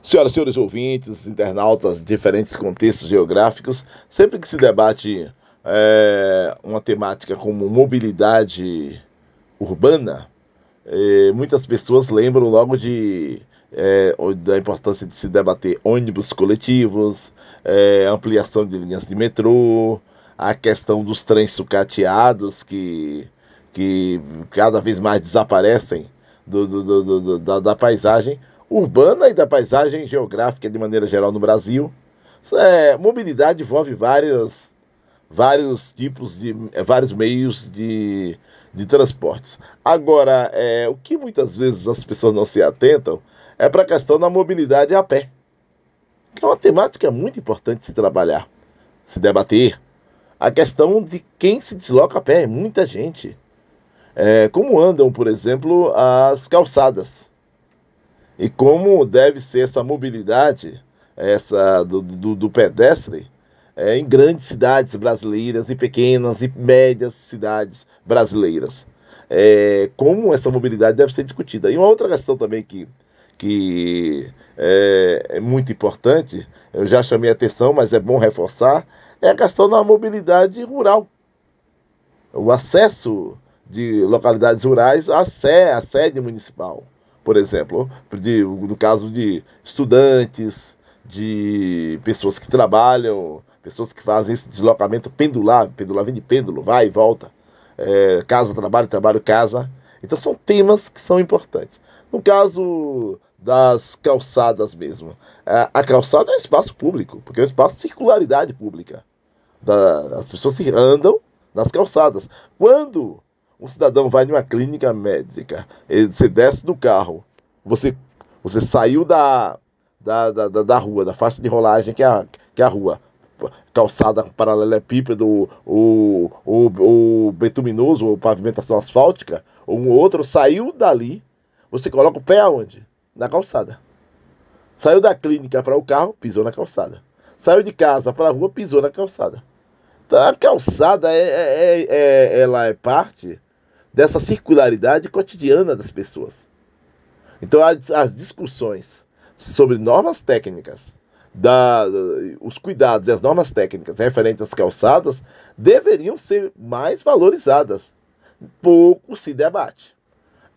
Senhoras e senhores ouvintes, internautas de diferentes contextos geográficos, sempre que se debate uma temática como mobilidade urbana, muitas pessoas lembram logo da importância de se debater ônibus coletivos, ampliação de linhas de metrô, a questão dos trens sucateados que cada vez mais desaparecem da paisagem urbana e da paisagem geográfica de maneira geral no Brasil. Mobilidade envolve vários meios de transportes. Agora, o que muitas vezes as pessoas não se atentam é para a questão da mobilidade a pé, que é uma temática muito importante de se trabalhar, se debater. A questão de quem se desloca a pé, é muita gente. Como andam, por exemplo, as calçadas. E como deve ser essa mobilidade do pedestre em grandes cidades brasileiras e pequenas e médias cidades brasileiras. Como essa mobilidade deve ser discutida. E uma outra questão também que é muito importante, eu já chamei a atenção, mas é bom reforçar, é a questão da mobilidade rural. O acesso de localidades rurais à sede municipal, por exemplo, no caso de estudantes, de pessoas que trabalham, pessoas que fazem esse deslocamento pendular vem de pêndulo, vai e volta, casa, trabalho, trabalho, casa. Então são temas que são importantes. No caso das calçadas mesmo, a calçada é um espaço público, porque é um espaço de circularidade pública. As pessoas se andam nas calçadas. Quando um cidadão vai numa clínica médica, você desce do carro, você saiu da rua, da faixa de rolagem que é a rua, calçada paralelepípedo, o betuminoso, ou pavimentação asfáltica, ou um outro, saiu dali, você coloca o pé aonde? Na calçada. Saiu da clínica para o carro, pisou na calçada. Saiu de casa para a rua, pisou na calçada. Então, a calçada ela é parte dessa circularidade cotidiana das pessoas. Então, as discussões sobre normas técnicas, os cuidados e as normas técnicas referentes às calçadas deveriam ser mais valorizadas. Pouco se debate.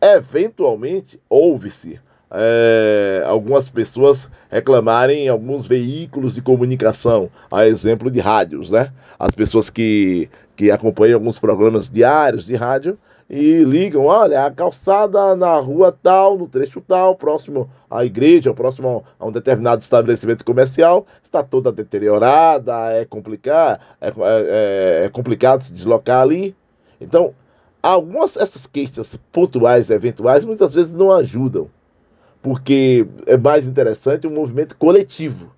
Eventualmente, ouve-se algumas pessoas reclamarem em alguns veículos de comunicação, a exemplo de rádios, né? As pessoas que acompanham alguns programas diários de rádio e ligam, olha, a calçada na rua tal, no trecho tal, próximo à igreja, próximo a um determinado estabelecimento comercial, está toda deteriorada, é complicado se deslocar ali. Então, essas queixas pontuais, eventuais, muitas vezes não ajudam, porque é mais interessante um movimento coletivo.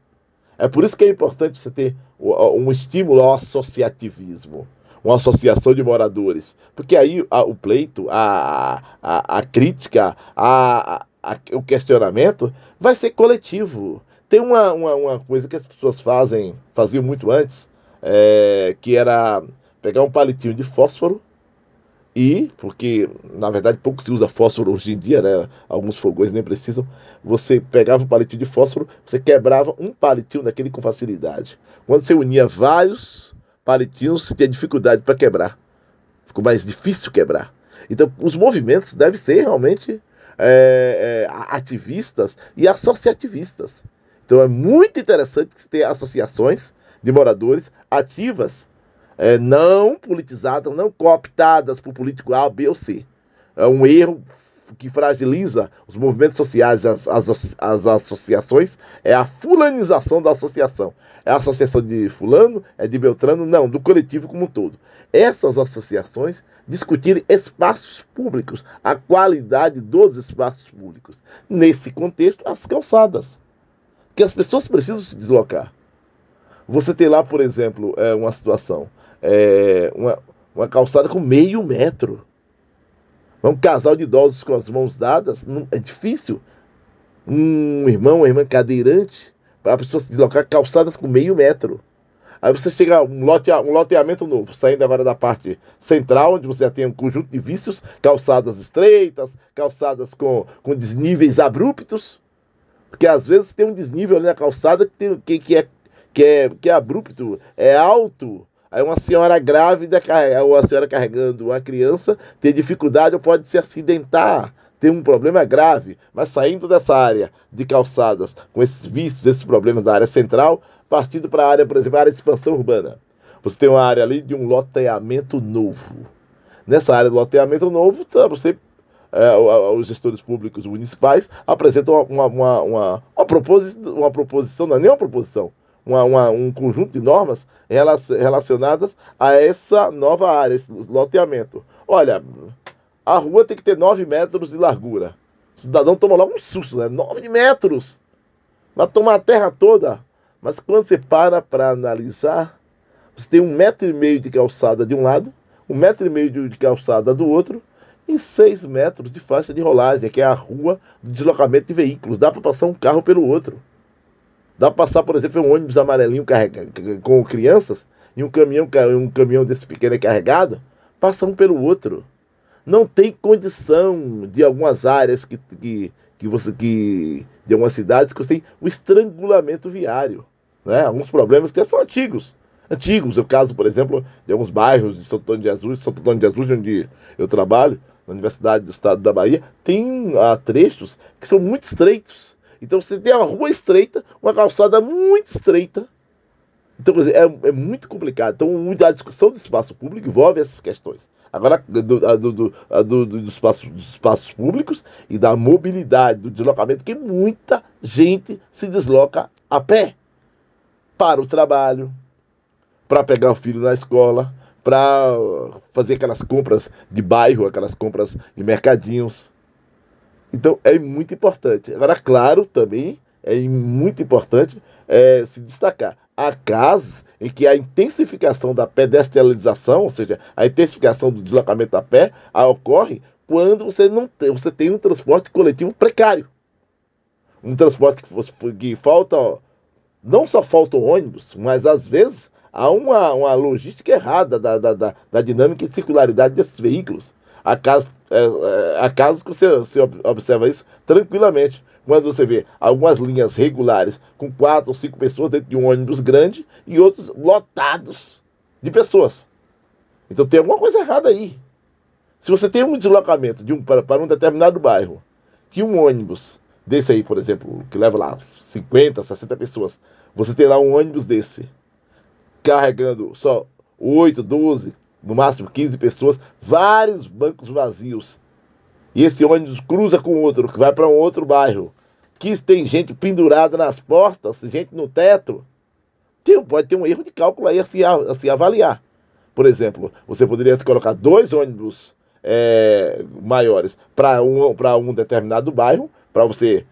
É por isso que é importante você ter um estímulo ao associativismo, uma associação de moradores, porque aí o pleito, a crítica, o questionamento vai ser coletivo. Tem uma coisa que as pessoas faziam muito antes, que era pegar um palitinho de fósforo porque na verdade pouco se usa fósforo hoje em dia, né? Alguns fogões nem precisam. Você pegava um palitinho de fósforo, você quebrava um palitinho daquele com facilidade. Quando você unia vários palitinhos, você tinha dificuldade para quebrar. Ficou mais difícil quebrar. Então, os movimentos devem ser realmente ativistas e associativistas. Então, é muito interessante ter associações de moradores ativas, não politizadas, não cooptadas por político A, B ou C. É um erro que fragiliza os movimentos sociais, as associações, é a fulanização da associação. É a associação de fulano, é de Beltrano, não, do coletivo como um todo. Essas associações discutirem espaços públicos, a qualidade dos espaços públicos. Nesse contexto, as calçadas, que as pessoas precisam se deslocar. Você tem lá, por exemplo, uma situação, uma calçada com meio metro. Um casal de idosos com as mãos dadas, é difícil. Um irmão, uma irmã cadeirante, para a pessoa se deslocar, calçadas com meio metro. Aí você chega a um loteamento novo, saindo agora da parte central, onde você já tem um conjunto de vícios, calçadas estreitas, calçadas com desníveis abruptos. Porque às vezes tem um desnível ali na calçada que é abrupto, é alto. Aí uma senhora grávida, ou uma senhora carregando uma criança, tem dificuldade ou pode se acidentar, tem um problema grave. Mas saindo dessa área de calçadas, com esses vícios, esses problemas da área central, partindo para a área, por exemplo, a área de expansão urbana. Você tem uma área ali de um loteamento novo. Nessa área do loteamento novo, os gestores públicos municipais apresentam uma proposição, não é nem uma proposição, um conjunto de normas relacionadas a essa nova área, esse loteamento. Olha, a rua tem que ter 9 metros de largura. O cidadão toma logo um susto, né? 9 metros! Vai tomar a terra toda. Mas quando você para analisar, você tem 1,5 metro de calçada de um lado, 1,5 metro de calçada do outro, e 6 metros de faixa de rolagem, que é a rua de deslocamento de veículos. Dá para passar um carro pelo outro. Dá para passar, por exemplo, um ônibus amarelinho com crianças e um caminhão desse pequeno carregado, passa um pelo outro. Não tem condição de algumas áreas de algumas cidades que você tem o estrangulamento viário, né? Alguns problemas que são antigos. Antigos, é o caso, por exemplo, de alguns bairros de Santo Antônio de Jesus, onde eu trabalho, na Universidade do Estado da Bahia, tem trechos que são muito estreitos. Então você tem uma rua estreita, uma calçada muito estreita. Então é muito complicado. Então a discussão do espaço público envolve essas questões. Agora, dos espaços públicos e da mobilidade, do deslocamento, que muita gente se desloca a pé para o trabalho, para pegar o filho na escola, para fazer aquelas compras de bairro, aquelas compras de mercadinhos. Então é muito importante. Agora, claro, também é muito importante se destacar. Há casos em que a intensificação da pedestrianização, ou seja, a intensificação do deslocamento a pé, ocorre quando você tem um transporte coletivo precário. Um transporte que falta, não só falta o ônibus, mas às vezes há uma logística errada da dinâmica e circularidade desses veículos. Há casos que você observa isso tranquilamente. Quando você vê algumas linhas regulares com 4 ou 5 pessoas dentro de um ônibus grande e outros lotados de pessoas. Então tem alguma coisa errada aí. Se você tem um deslocamento para um determinado bairro, que um ônibus desse aí, por exemplo, que leva lá 50, 60 pessoas, você tem lá um ônibus desse, carregando só 8, 12, no máximo 15 pessoas, vários bancos vazios. E esse ônibus cruza com outro, que vai para um outro bairro, que tem gente pendurada nas portas, gente no teto. Pode ter um erro de cálculo aí a se avaliar. Por exemplo, você poderia colocar 2 ônibus maiores para um determinado bairro, para você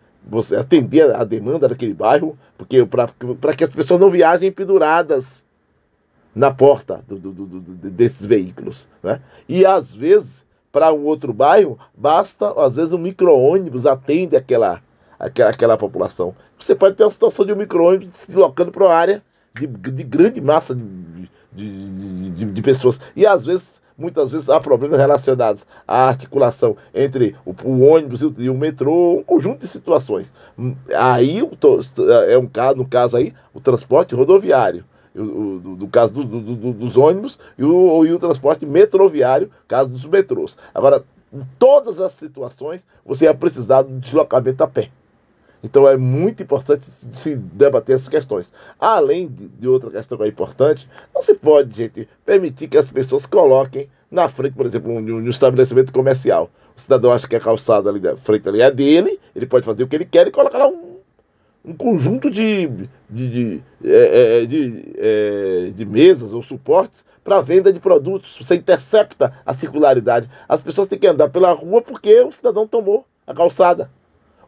atender a demanda daquele bairro, porque para que as pessoas não viajem penduradas na porta desses veículos, né? E às vezes, para um outro bairro, basta, às vezes, um micro-ônibus atende aquela população. Você pode ter uma situação de um micro-ônibus se deslocando para uma área de grande massa de pessoas. E às vezes, muitas vezes, há problemas relacionados à articulação entre o ônibus e o metrô, um conjunto de situações. Aí no caso aí, o transporte rodoviário. Do caso dos ônibus e o transporte metroviário, caso dos metrôs. Agora, em todas as situações, você vai precisar do deslocamento a pé. Então é muito importante se debater essas questões. Além de outra questão que é importante, não se pode, gente, permitir que as pessoas coloquem na frente, por exemplo, um estabelecimento comercial. O cidadão acha que a calçada ali da frente ali é dele, ele pode fazer o que ele quer e colocar lá um conjunto de mesas ou suportes para venda de produtos. Você intercepta a circularidade. As pessoas têm que andar pela rua porque o cidadão tomou a calçada.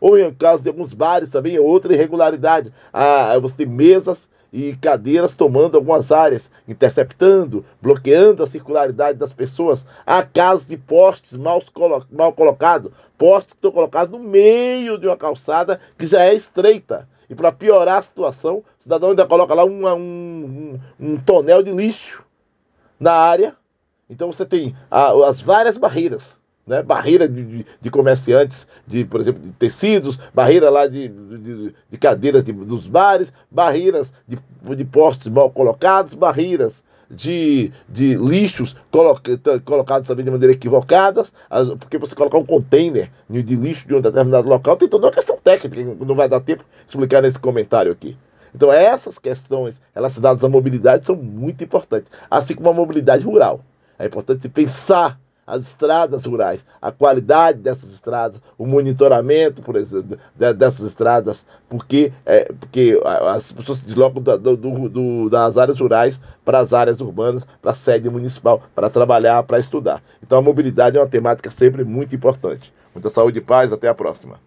Ou em caso de alguns bares também, é outra irregularidade. Você tem mesas e cadeiras tomando algumas áreas, interceptando, bloqueando a circularidade das pessoas. Há casos de postes mal colocados, postes que estão colocados no meio de uma calçada que já é estreita. E para piorar a situação, o cidadão ainda coloca lá um tonel de lixo na área. Então você tem as várias barreiras, né? Barreira de comerciantes, por exemplo, de tecidos, barreira lá de cadeiras dos bares, barreiras de postes mal colocados, barreiras de lixos colocados também de maneira equivocada, porque você colocar um container de lixo de um determinado local, tem toda uma questão técnica, que não vai dar tempo de explicar nesse comentário aqui. Então, essas questões relacionadas à mobilidade são muito importantes, assim como a mobilidade rural. É importante se pensar as estradas rurais, a qualidade dessas estradas, o monitoramento, por exemplo, dessas estradas, porque as pessoas se deslocam das áreas rurais para as áreas urbanas, para a sede municipal, para trabalhar, para estudar. Então a mobilidade é uma temática sempre muito importante. Muita saúde e paz, até a próxima.